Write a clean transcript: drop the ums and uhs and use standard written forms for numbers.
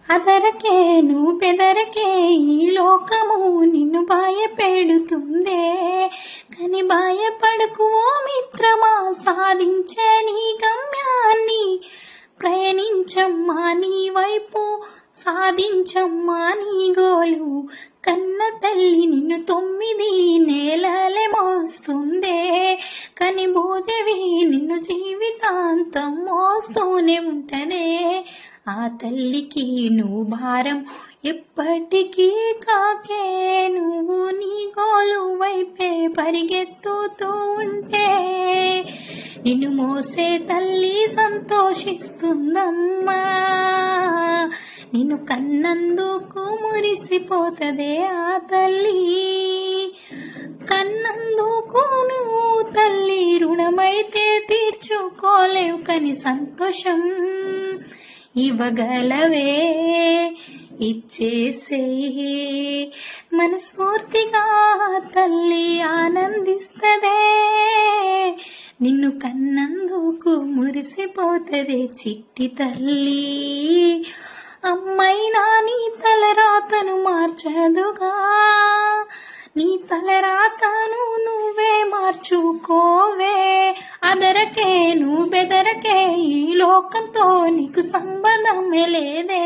అదరకే నువ్వు బెదరకే ఈ లోకము నిన్ను భయపెడుతుందే, కని భయపడకు ఓ మిత్రమా, సాధించే నీ గమ్యాన్ని, ప్రయాణించమ్మా నీ వైపు, సాధించమ్మా నీ గోలు. కన్న తల్లి నిన్ను 9 నెలలే మోస్తుందే, కని భూదేవి నిన్ను జీవితాంతం మోస్తూనే ఉంటదే. ఆ తల్లికి నువ్వు భారం ఎప్పటికీ కాకే, నువ్వు నీ గోలు వైపే పరిగెత్తుతూ ఉంటే, నిన్ను మోసే తల్లి సంతోషిస్తుందమ్మా, నిన్ను కన్నందుకు మురిసిపోతదే ఆ తల్లి. కన్నందుకు నువ్వు తల్లి రుణమైతే తీర్చుకోలేవు, కని సంతోషం ఇవ్వగలవే, ఇచ్చేసేయి మనస్ఫూర్తిగా తల్లి ఆనందిస్తదే, నిన్ను కన్నందుకు మురిసిపోతదే చిట్టి తల్లి. అమ్మైనా నీ తలరాతను మార్చదుగా, నీ తలరాతను నువ్వే మార్చుకోవే. అదరకే నువ్వు బెదరకే ఈ లోకంతో నీకు సంబంధమే లేదే.